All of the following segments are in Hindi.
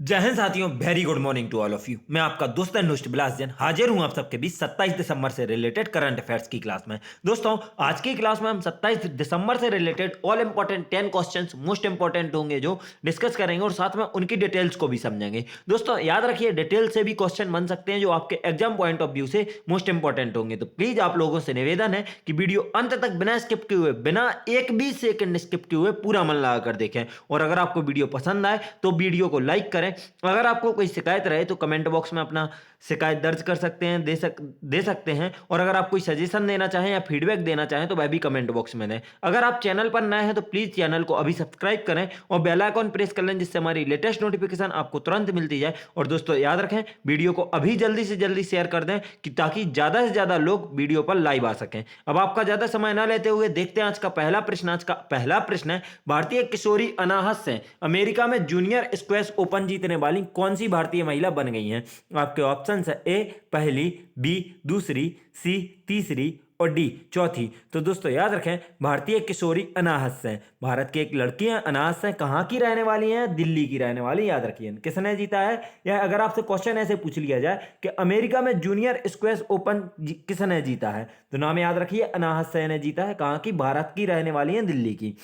जय हिंद साथियों, very good morning to all of you. मैं आपका दोस्त एंड होस्ट बिलास जैन हाजिर हूं आप सबके बीच 27 दिसंबर से रिलेटेड करंट अफेयर्स की क्लास में। दोस्तों, आज की क्लास में हम 27 दिसंबर से related all important 10 questions most important होंगे जो डिस्कस करेंगे और साथ में उनकी डिटेल्स को भी समझेंगे। दोस्तों याद रखिए, डिटेल से भी क्वेश्चन बन सकते हैं जो आपके एग्जाम पॉइंट ऑफ व्यू से मोस्ट इंपॉर्टेंट होंगे। तो प्लीज आप लोगों से निवेदन है कि वीडियो अंत तक बिना स्किप किए हुए, बिना एक भी सेकंड स्किप किए हुए पूरा मन लगा कर देखें। और अगर आपको वीडियो पसंद आए तो वीडियो को लाइक करें। अगर आपको कोई शिकायत रहे तो कमेंट बॉक्स में अपना शिकायत दर्ज कर सकते हैं, दे सकते हैं। और अगर आप कोई सजेशन देना चाहें या फीडबैक देना चाहें तो वह भी कमेंट बॉक्स में दें। अगर आप चैनल पर नए हैं तो प्लीज चैनल को अभी सब्सक्राइब करें और बेल आइकन प्रेस कर लें, जिससे हमारी लेटेस्ट नोटिफिकेशन आपको तुरंत मिलती जाए। और दोस्तों याद रखें, वीडियो को अभी जल्दी से जल्दी शेयर कर दें कि ताकि ज्यादा से ज्यादा लोग वीडियो पर लाइव आ सकें। अब आपका ज्यादा समय ना लेते हुए देखते हैं आज का पहला प्रश्न। आज का पहला प्रश्न है, भारतीय किशोरी अनाहत से अमेरिका में जूनियर स्क्वैश ओपन जीतने वाली कौन सी भारतीय महिला बन गई हैं? आपके ऑप्शन है ए पहली, बी दूसरी, सी तीसरी और डी चौथी। तो दोस्तों याद रखें, भारतीय किशोरी अनाहत से, भारत की एक लड़की है, अनाहत से, कहाँ की रहने वाली हैं? दिल्ली की रहने वाली। याद रखिए किसने जीता है। या अगर आपसे क्वेश्चन ऐसे पूछ लिया जाए कि अमेरिका में जूनियर स्क्वैश ओपन किसने जीता है, तो नाम याद रखिए, अनाहत से ने जीता है। कहाँ की? भारत की रहने वाली है, दिल्ली की।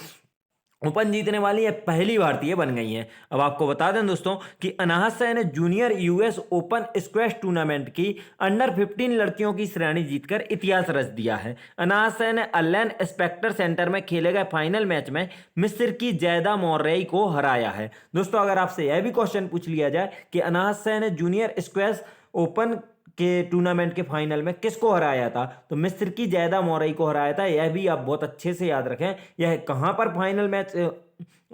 ओपन जीतने वाली ये पहली भारतीय बन गई हैं। अब आपको बता दें दोस्तों कि अनाहत सैन ने junior US open squash tournament की अंडर 15 लड़कियों की श्रेणी जीतकर इतिहास रच दिया है। अनाहत सैन ने अलेन स्पेक्टर सेंटर में खेले गए फाइनल मैच में मिस्र की जैदा मोर्रेई को हराया है। दोस्तों अगर आपसे यह भी क्वेश्चन पूछ लिया जाए कि अनाहत सैन ने जूनियर स्क्वैश ओपन के टूर्नामेंट के फाइनल में किसको हराया था, तो मिस्र की जैदा मोरई को हराया था। यह भी आप बहुत अच्छे से याद रखें। यह कहां पर फाइनल मैच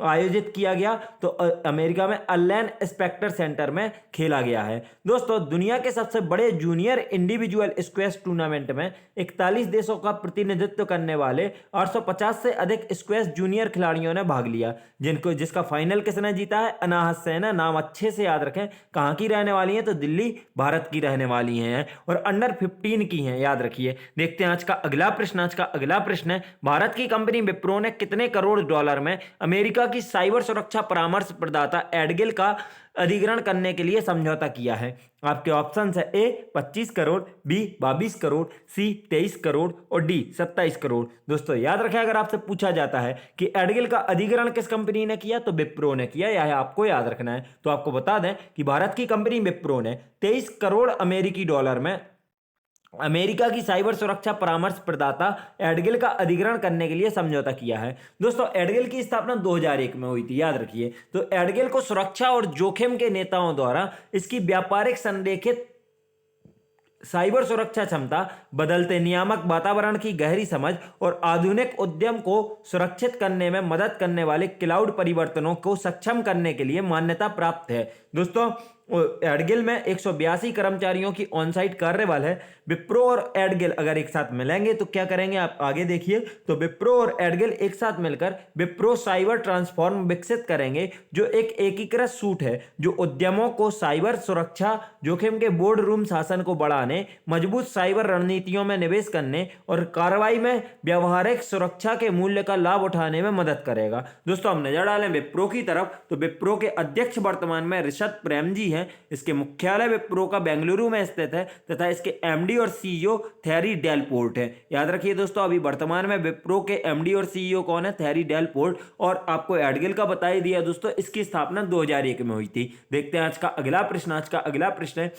आयोजित किया गया, तो अमेरिका में अलेन स्पेक्टर सेंटर में खेला गया है। दोस्तों दुनिया के सबसे बड़े जूनियर इंडिविजुअल स्क्वैश टूर्नामेंट में 41 देशों का प्रतिनिधित्व करने वाले 850 से अधिक स्क्वैश जूनियर खिलाड़ियों ने भाग लिया, जिसका फाइनल किसने जीता है? अनाहत सैन। नाम अच्छे से याद रखें। कहाँ की रहने वाली हैं? तो दिल्ली, भारत की रहने वाली हैं और अंडर 15 की हैं, याद रखिए। देखते हैं आज का अगला प्रश्न। आज का अगला प्रश्न है, भारत की कंपनी विप्रो ने कितने करोड़ डॉलर में अमेरिका की साइबर सुरक्षा परामर्श प्रदाता एडगिल का अधिग्रहण करने के लिए समझौता किया है? आपके ऑप्शन है ए 25 करोड़, बी 22 करोड़, सी 23 करोड़ और डी 27 करोड़। दोस्तों याद रखें, अगर आपसे पूछा जाता है कि एडगिल का अधिग्रहण किस कंपनी ने किया, तो विप्रो ने किया। यह आपको याद रखना है। तो आपको बता दें कि भारत की कंपनी विप्रो ने 23 करोड़ अमेरिकी डॉलर में अमेरिका की साइबर सुरक्षा परामर्श प्रदाता एडगिल का अधिग्रहण करने के लिए समझौता किया है। दोस्तों एडगिल की स्थापना 2001 में हुई थी, याद रखिए। तो एडगिल को सुरक्षा और जोखिम के नेताओं द्वारा इसकी व्यापारिक संरेखित साइबर सुरक्षा क्षमता, बदलते नियामक वातावरण की गहरी समझ और आधुनिक उद्यम को सुरक्षित करने में मदद करने वाले क्लाउड परिवर्तनों को सक्षम करने के लिए मान्यता प्राप्त है। दोस्तों एडगिल में 182 कर्मचारियों की ऑनसाइट कार्यबल है। विप्रो और एडगिल अगर एक साथ मिलेंगे तो क्या करेंगे, आप आगे देखिए। तो विप्रो और एडगिल एक साथ मिलकर विप्रो साइबर ट्रांसफॉर्म विकसित करेंगे, जो एक एकीकृत सूट है जो उद्यमों को साइबर सुरक्षा जोखिम के बोर्ड रूम शासन को बढ़ाने, मजबूत साइबर रणनीतियों में निवेश करने और कार्रवाई में व्यवहारिक सुरक्षा के मूल्य का लाभ उठाने में मदद करेगा। दोस्तों हम नजर डालें विप्रो की तरफ, तो विप्रो के अध्यक्ष वर्तमान में ऋषभ प्रेम जी हैं। इसके मुख्यालय विप्रो का बेंगलुरु में स्थित है तथा इसके एमडी और सीईओ थैरी डेलपोर्ट है। याद रखिए दोस्तों, अभी वर्तमान में विप्रो के एमडी और सीईओ कौन है? Theory Delport. और आपको एडगिल का बता ही दिया दोस्तों, इसकी स्थापना 2001 में हुई थी। देखते हैं आज का अगला प्रश्न। आज का अगला प्रश्न है,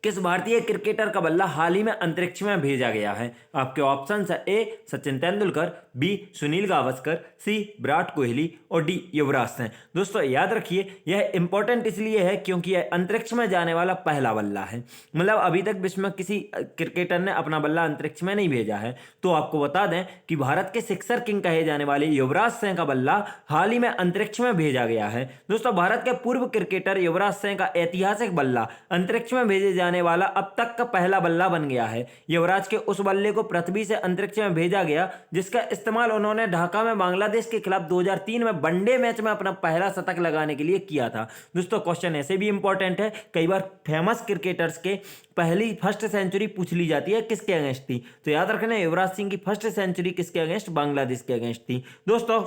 किस भारतीय क्रिकेटर का बल्ला हाल ही में अंतरिक्ष में भेजा गया है? आपके ऑप्शन है ए सचिन तेंदुलकर, बी सुनील गावस्कर, सी विराट कोहली और डी युवराज सिंह। दोस्तों याद रखिए, यह इंपॉर्टेंट इसलिए है क्योंकि यह अंतरिक्ष में जाने वाला पहला बल्ला है। मतलब अभी तक विश्व में किसी क्रिकेटर ने अपना बल्ला अंतरिक्ष में नहीं भेजा है। तो आपको बता दें कि भारत के सिक्सर किंग कहे जाने वाले युवराज सिंह का बल्ला हाल ही में अंतरिक्ष में भेजा गया है। दोस्तों भारत के पूर्व क्रिकेटर युवराज सिंह का ऐतिहासिक बल्ला अंतरिक्ष में भेजे जाने वाला अब तक का पहला बल्ला बन गया है। युवराज के उस बल्ले को पृथ्वी से अंतरिक्ष में भेजा गया जिसका इस्तेमाल उन्होंने ढाका में बांग्लादेश के खिलाफ 2003 में वनडे मैच में अपना पहला शतक लगाने के लिए किया था। दोस्तों क्वेश्चन ऐसे भी इंपॉर्टेंट है, कई बार फेमस क्रिकेटर्स के पहली फर्स्ट सेंचुरी पूछ ली जाती है, किसके अगेंस्ट थी? तो याद रखना, युवराज सिंह की फर्स्ट सेंचुरी किसके अगेंस्ट? बांग्लादेश के अगेंस्ट थी। दोस्तों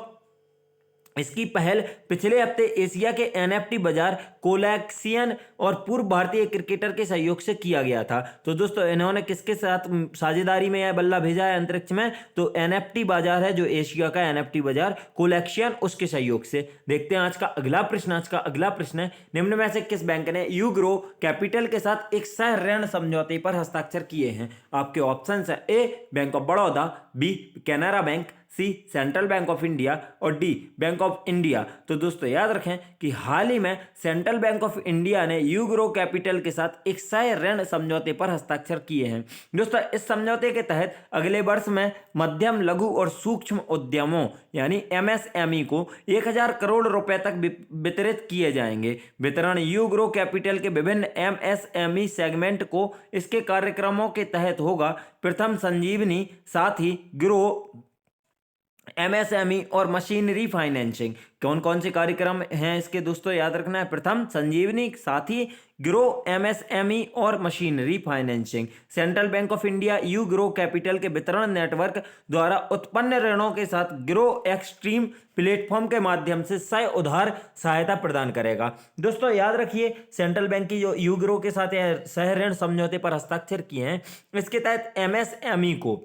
इसकी पहल पिछले हफ्ते एशिया के एनएफटी बाजार कोलैक्सियन और पूर्व भारतीय क्रिकेटर के सहयोग से किया गया था। तो दोस्तों इन्होंने किसके साथ साझेदारी में यह बल्ला भेजा है अंतरिक्ष में? तो एनएफटी बाजार है जो एशिया का एनएफटी बाजार कोलैक्सियन, उसके सहयोग से। देखते हैं आज का अगला प्रश्न। आज का अगला प्रश्न है, निम्न में से किस बैंक ने यूग्रो कैपिटल के साथ एक सह ऋण समझौते पर हस्ताक्षर किए हैं? आपके ऑप्शन है A bank of Baroda, B Canara bank, C central bank of India और डी बैंक ऑफ इंडिया। तो दोस्तों याद रखें कि हाल ही में सेंट्रल बैंक ऑफ इंडिया ने यूग्रो कैपिटल के साथ एक सह ऋण समझौते पर हस्ताक्षर किए हैं। दोस्तों इस समझौते के तहत अगले वर्ष में मध्यम लघु और सूक्ष्म उद्यमों यानी एमएसएमई को 1000 करोड़ रुपए तक वितरित किए जाएंगे। वितरण यूग्रो कैपिटल के विभिन्न एमएसएमई सेगमेंट को इसके कार्यक्रमों के तहत होगा। प्रथम संजीवनी, साथ ही ग्रो एमएसएमई और मशीनरी फाइनेंसिंग। कौन कौन से कार्यक्रम हैं इसके दोस्तों याद रखना है? प्रथम संजीवनी, साथ ही ग्रो एमएसएमई और machinery financing. Central bank of India you grow capital के वितरण नेटवर्क द्वारा उत्पन्न ऋणों के साथ ग्रो एक्सट्रीम प्लेटफॉर्म के माध्यम से सह उधार सहायता प्रदान करेगा। दोस्तों याद रखिए सेंट्रल बैंक की जो यू ग्रो के साथ सह ऋण समझौते पर हस्ताक्षर किए हैं, इसके तहत एमएसएमई को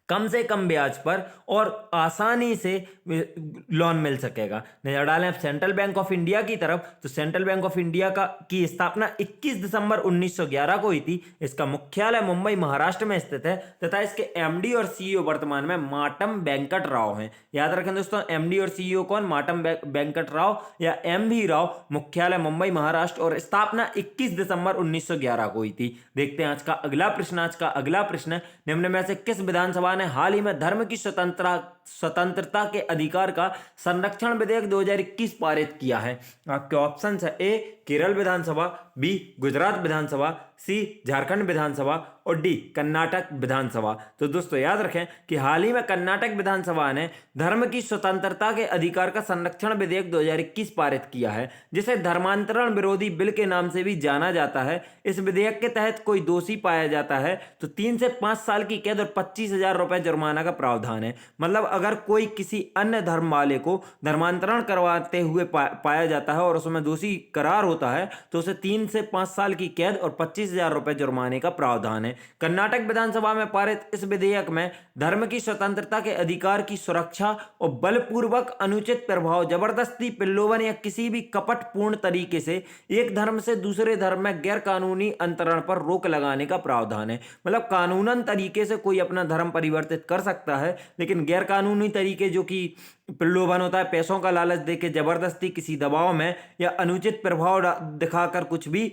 कम से कम ब्याज पर और आसानी से लोन मिल सकेगा। नजर डालें अब सेंट्रल बैंक ऑफ इंडिया की तरफ, तो सेंट्रल बैंक ऑफ इंडिया की स्थापना 21 दिसंबर 1911 को हुई थी। इसका मुख्यालय मुंबई महाराष्ट्र में स्थित है तथा इसके एमडी और सीईओ वर्तमान में माटम वेंकट राव हैं। याद रखें दोस्तों, एमडी और सीईओ कौन? माटम वेंकट राव या एम भी राव। मुख्यालय मुंबई महाराष्ट्र और स्थापना 21 दिसंबर 1911 को हुई थी। देखते हैं आज का अगला प्रश्न। आज का अगला प्रश्न, निम्न में से किस विधानसभा ने हाल ही में धर्म की स्वतंत्रता के अधिकार का संरक्षण विधेयक 2021 पारित किया है? आपके ऑप्शन है ए केरल विधानसभा, बी गुजरात विधानसभा, सी झारखंड विधानसभा और डी कर्नाटक विधानसभा। तो दोस्तों याद रखें कि हाल ही में कर्नाटक विधानसभा ने धर्म की स्वतंत्रता के अधिकार का संरक्षण विधेयक 2021 पारित किया है, जिसे धर्मांतरण विरोधी बिल के नाम से भी जाना जाता है। इस विधेयक के तहत कोई दोषी पाया जाता है तो 3 से 5 साल की कैद और 25,000 रुपए जुर्माना का प्रावधान है। मतलब अगर कोई किसी अन्य धर्म वाले को धर्मांतरण करवाते हुए पाया जाता है और उसमें दोषी करार होता है तो उसे 3 से 5 साल की कैद और 25,000 रुपए जुर्माने का प्रावधान है। कर्नाटक विधानसभा में पारित इस विधेयक में धर्म की स्वतंत्रता के अधिकार की सुरक्षा और बलपूर्वक अनुचित प्रभाव, जबरदस्ती, प्रलोभन या किसी भी कपटपूर्ण तरीके से एक धर्म से दूसरे धर्म में गैर कानूनी अंतरण पर रोक लगाने का प्रावधान है। मतलब कानूनन तरीके से कोई अपना धर्म परिवर्तित कर सकता है, लेकिन गैर कानूनी तरीके जो कि प्रलोभन होता है, पैसों का लालच देके, जबरदस्ती, किसी दबाव में या अनुचित प्रभाव दिखाकर, कुछ भी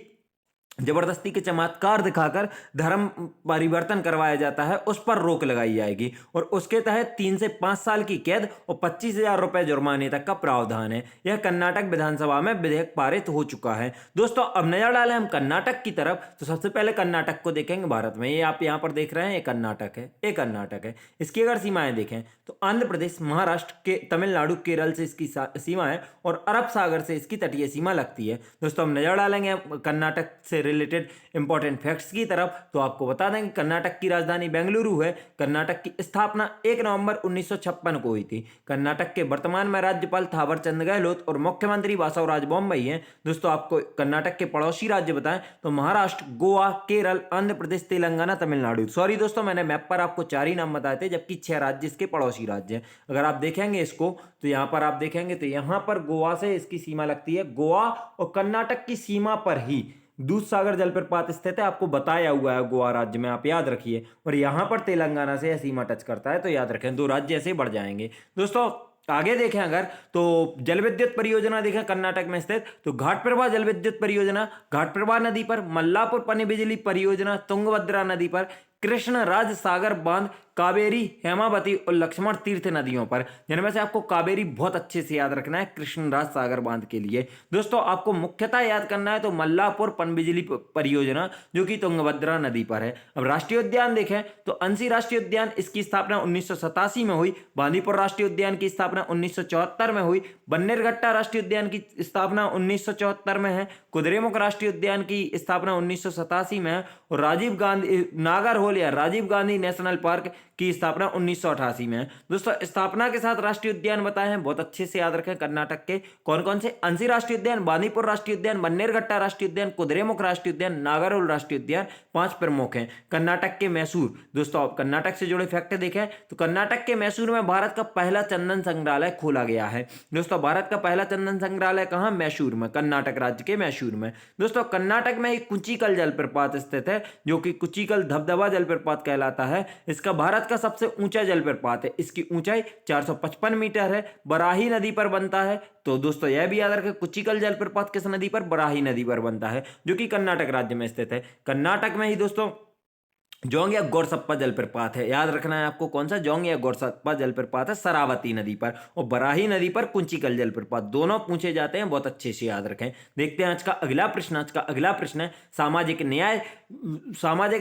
जबरदस्ती के चमत्कार दिखाकर धर्म परिवर्तन करवाया जाता है, उस पर रोक लगाई जाएगी और उसके तहत 3 से 5 साल की कैद और 25,000 रुपए जुर्माने तक का प्रावधान है। यह कर्नाटक विधानसभा में विधेयक पारित हो चुका है। दोस्तों अब नजर डालें हम कर्नाटक की तरफ, तो सबसे पहले कर्नाटक को देखेंगे भारत में। ये आप यहाँ पर देख रहे हैं, ये कर्नाटक है, ये कर्नाटक है। इसकी अगर सीमाएं देखें तो आंध्र प्रदेश, महाराष्ट्र के, तमिलनाडु, केरल से इसकी सीमा है और अरब सागर से इसकी तटीय सीमा लगती है। दोस्तों हम नजर डालेंगे कर्नाटक से रिलेटेड इंपॉर्टेंट फैक्ट्स की तरफ, तो आपको बता दें कि कर्नाटक की राजधानी बेंगलुरु है। कर्नाटक की स्थापना 1 नवंबर 1956 को हुई थी। कर्नाटक के वर्तमान में राज्यपाल थावरचंद गहलोत और मुख्यमंत्री वासवराज बोम्मई हैं। दोस्तों आपको कर्नाटक के पड़ोसी राज्य बताएं तो महाराष्ट्र, गोवा, केरल, आंध्र प्रदेश, तेलंगाना, तमिलनाडु। सॉरी दोस्तों, मैंने मैप पर आपको 4 ही नाम बताए थे, जबकि 6 राज्य इसके पड़ोसी राज्य हैं। अगर आप देखेंगे इसको तो यहाँ पर आप देखेंगे तो यहाँ पर गोवा से इसकी सीमा लगती है। गोवा और कर्नाटक की सीमा पर ही दूधसागर जलप्रपात स्थित है, आपको बताया हुआ है गोवा राज्य में, आप याद रखिए। और यहां पर तेलंगाना से यह सीमा टच करता है, तो याद रखें 2 राज्य ऐसे बढ़ जाएंगे। दोस्तों आगे देखें अगर तो जल विद्युत परियोजना देखें कर्नाटक में स्थित, तो घाटप्रभा जल विद्युत परियोजना घाटप्रभा नदी पर, मल्लापुर पन बिजली परियोजना तुंगभद्रा नदी पर, कृष्ण राज सागर बांध कावेरी, हेमावती और लक्ष्मण तीर्थ नदियों पर, जिनमें से आपको कावेरी बहुत अच्छे से याद रखना है कृष्णराज सागर बांध के लिए। दोस्तों आपको मुख्यतः याद करना है तो मल्लापुर पनबिजली परियोजना जो कि तुंगभद्रा नदी पर है। अब राष्ट्रीय उद्यान देखें तो अंसी राष्ट्रीय उद्यान, इसकी स्थापना 1987 में हुई। बांदीपुर राष्ट्रीय उद्यान की स्थापना 1974 में हुई। बन्नेरघट्टा राष्ट्रीय उद्यान की स्थापना 1974 में है। कुद्रेमुख राष्ट्रीय उद्यान की स्थापना 1987 में है। और राजीव गांधी नागरहोल या राजीव गांधी नेशनल पार्क की स्थापना 1988 में है। दोस्तों स्थापना के साथ राष्ट्रीय उद्यान बताए हैं, बहुत अच्छे से याद रखें। कर्नाटक के कौन कौन से? अंशी राष्ट्रीय उद्यान, बांदीपुर राष्ट्रीय उद्यान, बन्नेरघट्टा राष्ट्रीय उद्यान, कुद्रेमुख राष्ट्रीय उद्यान, नागारोल राष्ट्रीय उद्यान, 5 प्रमुख हैं। कर्नाटक के मैसूर, दोस्तों आप कर्नाटक से जुड़े फैक्ट देखें तो कर्नाटक के मैसूर में भारत का पहला चंदन संग्रहालय खोला गया है। दोस्तों भारत का पहला चंदन संग्रहालय कहां? मैसूर में, कर्नाटक राज्य के मैसूर में। दोस्तों कर्नाटक में एक कुचिकल जलप्रपात स्थित है जो कि कुचिकल धबधबा जलप्रपात कहलाता है। इसका भारत का सबसे ऊंचा जलप्रपात है। इसकी ऊंचाई 455 मीटर है, बराही नदी पर बनता है। तो दोस्तों यह भी याद रखें, कुचिकल जलप्रपात किस नदी पर? बराही नदी पर बनता है, जो कि कर्नाटक राज्य में स्थित है। कर्नाटक में ही दोस्तों जोंग या गोरसप्पा जलप्रपात है, याद रखना है आपको। कौन सा? जोंग या गोरसप्पा जलप्रपात है शरावती नदी पर, और बराही नदी पर कुंचिकल जलप्रपात। दोनों पूछे जाते हैं, बहुत अच्छे से याद रखें। देखते हैं आज का अगला प्रश्न। आज का अगला प्रश्न है सामाजिक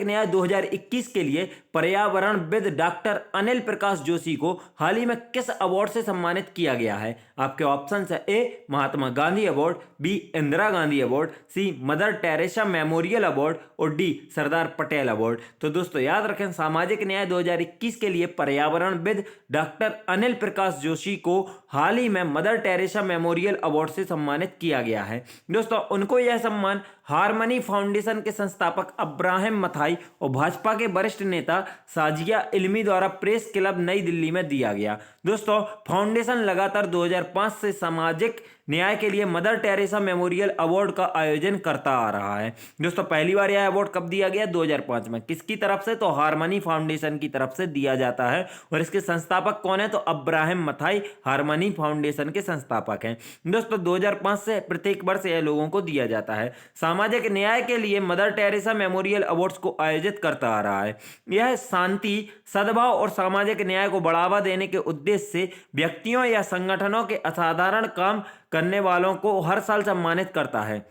न्याय 2021 के लिए पर्यावरणविद डॉक्टर अनिल प्रकाश जोशी को हाल ही में किस अवार्ड से सम्मानित किया गया है? आपके ऑप्शन है: A Mahatma Gandhi award, B Indira Gandhi award, C Mother Teresa memorial award, और डी सरदार पटेल अवार्ड। तो दोस्तों याद रखें, सामाजिक न्याय 2021 के लिए पर्यावरणविद डॉक्टर अनिल प्रकाश जोशी को हाल ही में मदर टेरेसा मेमोरियल अवार्ड से सम्मानित किया गया है। दोस्तों उनको यह सम्मान हारमनी फाउंडेशन के संस्थापक अब्राहम मथाई और भाजपा के वरिष्ठ नेता साजिया इल्मी द्वारा प्रेस क्लब नई दिल्ली में दिया गया। दोस्तों फाउंडेशन लगातार 2005 से सामाजिक न्याय के लिए मदर टेरेसा मेमोरियल अवार्ड का आयोजन करता आ रहा है। दोस्तों पहली बार यह अवार्ड कब दिया गया? 2005 में। किसकी तरफ से? तो हारमनी फाउंडेशन की तरफ से दिया जाता है। और इसके संस्थापक कौन है? तो अब्राहम मथाई हारमनी फाउंडेशन के संस्थापक हैं। दोस्तों 2005 से प्रत्येक वर्ष यह लोगों को दिया जाता है। सामाजिक न्याय के लिए मदर टेरेसा मेमोरियल अवार्ड्स को आयोजित करता आ रहा है। यह शांति, सद्भाव और सामाजिक न्याय को बढ़ावा देने के उद्देश्य से व्यक्तियों या संगठनों के असाधारण काम करने वालों को हर साल सम्मानित करता है।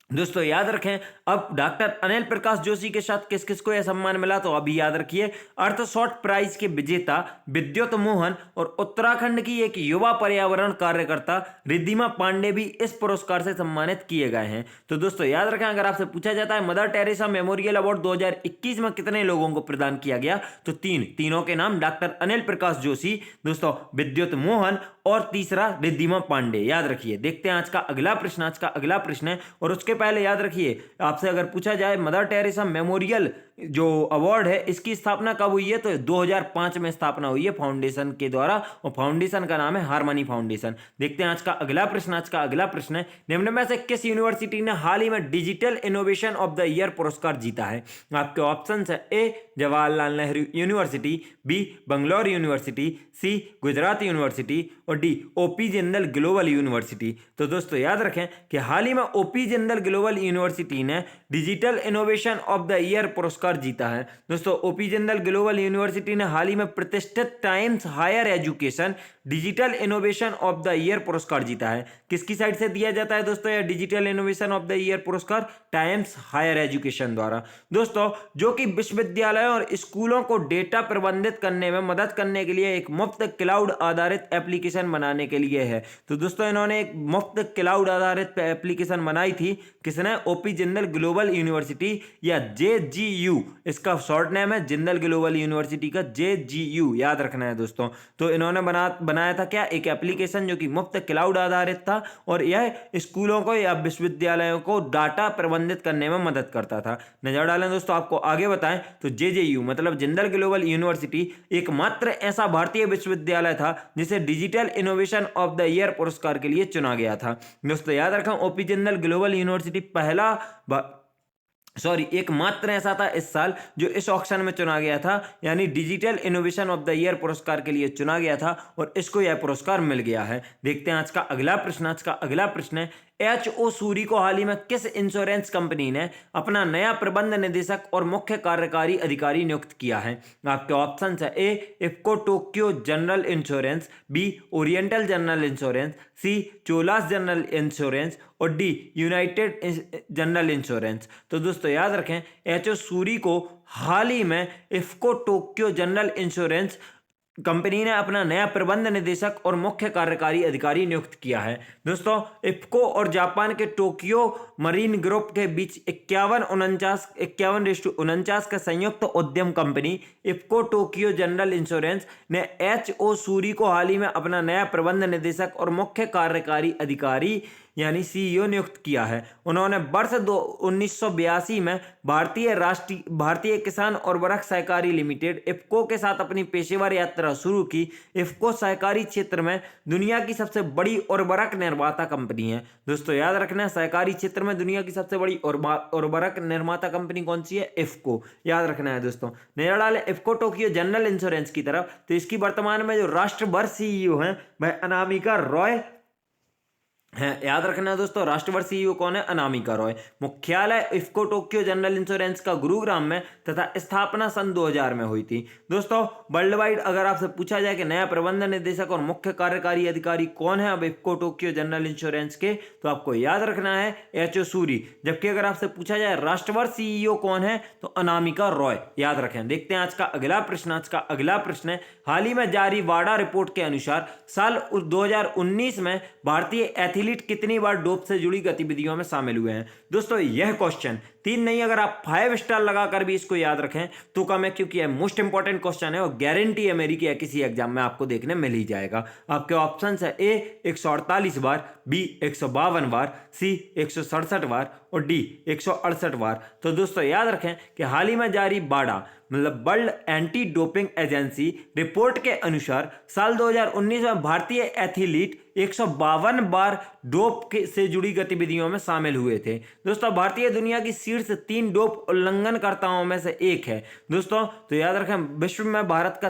दोस्तों याद रखें, अब डॉक्टर अनिल प्रकाश जोशी के साथ किस किस को यह सम्मान मिला? तो अभी याद रखिए, अर्थशॉट प्राइज के विजेता विद्युत मोहन और उत्तराखंड की एक युवा पर्यावरण कार्यकर्ता रिद्धिमा पांडे भी इस पुरस्कार से सम्मानित किए गए हैं। तो दोस्तों याद रखें, अगर आपसे पूछा जाता है मदर टेरेसा मेमोरियल अवार्ड 2021 में कितने लोगों को प्रदान किया गया, तो तीनों के नाम डॉक्टर अनिल प्रकाश जोशी, दोस्तों विद्युत मोहन और तीसरा रिद्धिमा पांडे, याद रखिए। देखते हैं आज का अगला प्रश्न। आज का अगला प्रश्न है, और उसके पहले याद रखिए, आपसे अगर पूछा जाए मदर टेरेसा मेमोरियल जो अवार्ड है इसकी स्थापना कब हुई है, तो 2005 में स्थापना हुई है फाउंडेशन के द्वारा, और फाउंडेशन का नाम है हारमनी फाउंडेशन। देखते हैं आज का अगला प्रश्न। आज का अगला प्रश्न है, निम्न में से किस यूनिवर्सिटी ने हाल ही में digital innovation of the year पुरस्कार जीता है? आपके ऑप्शन है: A Jawaharlal Nehru university, B Bangalore university, C Gujarat university, और D OP Jindal global university. तो दोस्तों याद रखें कि हाल ही में ओपी जिंदल ग्लोबल यूनिवर्सिटी ने digital innovation of the year पुरस्कार जीता है। दोस्तों ओपी जिंदल ग्लोबल यूनिवर्सिटी ने हाल ही में प्रतिष्ठित Times Higher Education Digital innovation of the year पुरस्कार जीता है। किसकी साइड से दिया जाता है दोस्तों यह digital innovation of the year पुरस्कार? टाइम्स हायर एजुकेशन द्वारा। दोस्तों जो कि विश्वविद्यालयों और स्कूलों को डेटा प्रबंधित करने में मदद करने के लिए एक मुफ्त क्लाउड आधारित एप्लीकेशन बनाने के लिए है। तो दोस्तों इन्होंने एक मुफ्त क्लाउड आधारित एप्लीकेशन बनाई थी। किसने? ओपी जिंदल ग्लोबल यूनिवर्सिटी, या JGU, इसका शॉर्ट नेम है जिंदल ग्लोबल यूनिवर्सिटी का JGU, याद रखना है दोस्तों। तो इन्होंने बनाया था क्या? एक एप्लीकेशन जो कि मुफ्त क्लाउड आधारित था, और यह स्कूलों को या विश्वविद्यालयों को डाटा प्रबंधित करने में मदद करता था। नजर डालें दोस्तों, आपको आगे बताएं तो JJU मतलब जिंदल ग्लोबल यूनिवर्सिटी एकमात्र ऐसा भारतीय विश्वविद्यालय था जिसे digital innovation of the year पुरस्कार के लिए चुना गया था। दोस्तों याद रखें, ओपी जिंदल ग्लोबल यूनिवर्सिटी एकमात्र ऐसा था इस साल जो इस ऑक्शन में चुना गया था, यानी digital innovation of the year पुरस्कार के लिए चुना गया था, और इसको यह पुरस्कार मिल गया है। देखते हैं आज का अगला प्रश्न। आज का अगला प्रश्न है, HO सूरी को हाल ही में किस इंश्योरेंस कंपनी ने अपना नया प्रबंध निदेशक और मुख्य कार्यकारी अधिकारी नियुक्त किया है? आपके ऑप्शन है: A IFFCO Tokyo general insurance, B oriental general insurance, C Cholas general insurance, और डी यूनाइटेड जनरल इंश्योरेंस। तो दोस्तों याद रखें, HO सूरी को हाल ही में IFFCO Tokyo general insurance company ने अपना नया प्रबंध निदेशक और मुख्य कार्यकारी अधिकारी नियुक्त किया है। दोस्तों, इफ्को और जापान के टोक्यो मरीन ग्रुप के बीच 51:49 का संयुक्त उद्यम company IFFCO Tokyo general insurance ने एच.ओ. सूरी को हाल ही में अपना नया प्रबंध निदेशक और मुख्य कार्यकारी अधिकारी यानी सीईओ नियुक्त किया है। उन्होंने वर्ष 1982 में भारतीय किसान उर्वरक सहकारी लिमिटेड इफ्को के साथ अपनी पेशेवर यात्रा शुरू की। इफ्को सहकारी क्षेत्र में दुनिया की सबसे बड़ी उर्वरक निर्माता कंपनी है। दोस्तों, याद रखना, सहकारी क्षेत्र में दुनिया की सबसे बड़ी उर्वरक निर्माता कंपनी कौन सी है? इफ्को। याद रखना है दोस्तों। नजर डालें इफ्को टोक्यो जनरल इंश्योरेंस की तरफ, तो इसकी वर्तमान में जो राष्ट्रभर सीईओ हैं वह अनामिका रॉय है। याद रखना दोस्तों, राष्ट्रभर सीईओ कौन है? अनामिका रॉय। मुख्यालय इफ्को टोक्यो जनरल इंश्योरेंस का गुरुग्राम में तथा स्थापना सन 2000 में हुई थी। दोस्तों, वर्ल्ड वाइड अगर आपसे पूछा जाए कि नया प्रबंध निदेशक और मुख्य कार्यकारी अधिकारी कौन है अब इफ्को टोक्यो जनरल इंश्योरेंस के, तो आपको याद रखना है एच.ओ. सूरी। जबकि अगर आपसे पूछा जाए राष्ट्रभर सीईओ कौन है, तो अनामिका रॉय। याद रखें। देखते हैं आज का अगला प्रश्न। आज का अगला प्रश्न है, हाल ही में जारी वाडा रिपोर्ट के अनुसार साल 2019 में भारतीय एथलीट कितनी बार डोप से जुड़ी गतिविधियों में शामिल हुए हैं? दोस्तों, यह क्वेश्चन 3 नहीं, अगर आप 5 स्टार लगाकर भी इसको याद रखें तो कम है, क्योंकि यह मोस्ट इंपॉर्टेंट क्वेश्चन है और गारंटी है मेरी कि यह किसी एग्जाम में आपको देखने मिल ही जाएगा। आपके ऑप्शन है ए 148 बार, बी 152 बार, सी 167 बार और डी 168 बार। तो दोस्तों, याद रखें कि हाल ही में जारी बाडा मतलब world anti doping agency report के अनुसार साल 2019 में भारतीय एथलीट 152 बार डोप से जुड़ी गतिविधियों में शामिल हुए थे। दोस्तों, भारतीय दुनिया की शीर्ष 3 डोप उल्लंघनकर्ताओं में से एक है। दोस्तों, तो याद रखें, विश्व में भारत का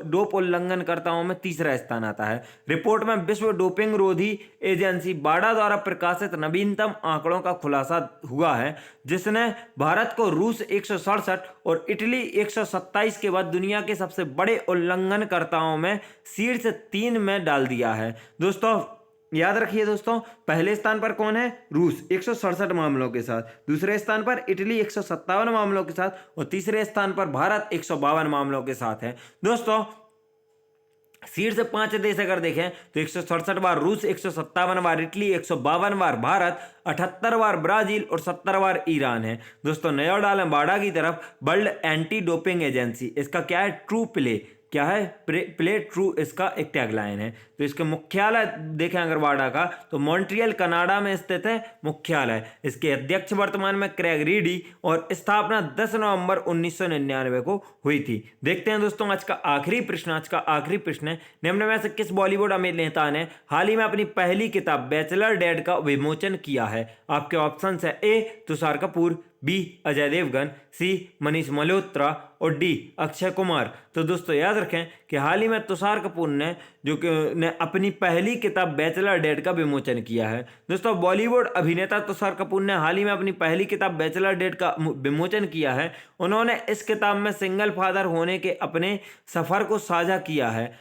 डोप उल्लंघनकर्ताओं में तीसरा स्थान आता है। रिपोर्ट में विश्व डोपिंग रोधी एजेंसी बाडा द्वारा प्रकाशित नवीनतम आंकड़ों का खुलासा हुआ है, जिसने भारत को रूस 167 और इटली 127 के बाद दुनिया के सबसे बड़े उल्लंघनकर्ताओं में शीर्ष 3 में डाल दिया है। दोस्तों, याद रखिए दोस्तों, पहले स्थान पर कौन है? रूस 167 मामलों के साथ, दूसरे स्थान पर इटली 157 मामलों के साथ और तीसरे स्थान पर भारत 152 मामलों के साथ है। दोस्तों, शीर्ष 5 देश अगर देखें तो 167 बार रूस, 157 बार इटली, 152 बार भारत, 78 बार ब्राजील और 70 बार ईरान है। दोस्तों, नजर डालें बाडा की तरफ। वर्ल्ड एंटी डोपिंग एजेंसी, इसका क्या है? True play. क्या है? प्ले ट्रू इसका एक टैगलाइन है। तो इसके मुख्यालय देखें अगर बाडा का, तो मॉन्ट्रियल कनाडा में स्थित है मुख्यालय। इसके अध्यक्ष वर्तमान में क्रेग रीडी और स्थापना 10 नवंबर 1999 को हुई थी। देखते हैं दोस्तों आज का आखिरी प्रश्न। आज का आखिरी प्रश्न है, निम्न में से किस बॉलीवुड अभिनेता ने हाल ही में अपनी पहली किताब बैचलर डैड का विमोचन किया है? आपके ऑप्शन है ए तुषार कपूर, बी अजय देवगन, सी मनीष मल्होत्रा और डी अक्षय कुमार। तो दोस्तों, याद रखें कि हाल ही में तुषार कपूर ने अपनी पहली किताब बैचलर डैड का विमोचन किया है। दोस्तों, बॉलीवुड अभिनेता तुषार कपूर ने हाल ही में अपनी पहली किताब बैचलर डैड का विमोचन किया है। उन्होंने इस किताब में सिंगल फादर होने के अपने सफर को साझा किया है।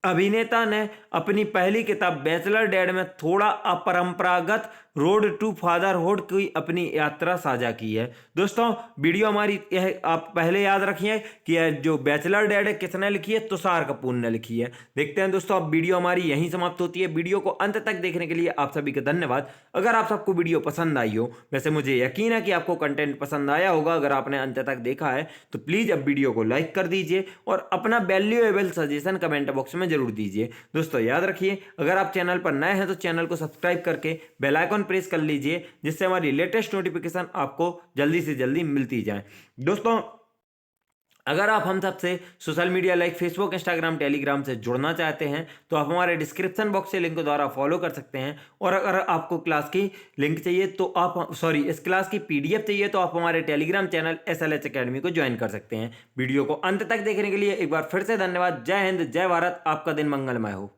अभिनेता ने अपनी पहली किताब बैचलर डैड में थोड़ा अपरंपरागत रोड टू फादरहुड की अपनी यात्रा साझा की है। दोस्तों, वीडियो हमारी यह आप पहले याद रखिए कि यह जो बैचलर डैड है किसने लिखी है? तुषार कपूर ने लिखी है। देखते हैं दोस्तों, अब वीडियो हमारी यहीं समाप्त होती है। वीडियो को अंत तक देखने के लिए आप सभी का धन्यवाद। अगर आप सबको वीडियो पसंद आई हो, वैसे मुझे यकीन है कि आपको कंटेंट पसंद आया होगा अगर आपने अंत तक देखा है, तो प्लीज़ अब वीडियो को लाइक कर दीजिए और अपना वैल्यूएबल सजेशन कमेंट बॉक्स में जरूर दीजिए। दोस्तों, याद रखिए, अगर आप चैनल पर नए हैं तो चैनल को सब्सक्राइब करके बेल आइकन प्रेस कर लीजिए, जिससे हमारी लेटेस्ट नोटिफिकेशन आपको जल्दी से जल्दी मिलती जाए। दोस्तों, अगर आप हम सबसे social media like Facebook, Instagram, Telegram से जुड़ना चाहते हैं तो आप हमारे डिस्क्रिप्शन बॉक्स से लिंक द्वारा फॉलो कर सकते हैं। और अगर आपको क्लास की लिंक चाहिए तो इस क्लास की पीडीएफ चाहिए तो आप हमारे टेलीग्राम चैनल SLH अकेडमी को ज्वाइन कर सकते हैं। वीडियो को अंत तक देखने के लिए एक बार फिर से धन्यवाद। जय हिंद, जय भारत, आपका दिन मंगलमय हो।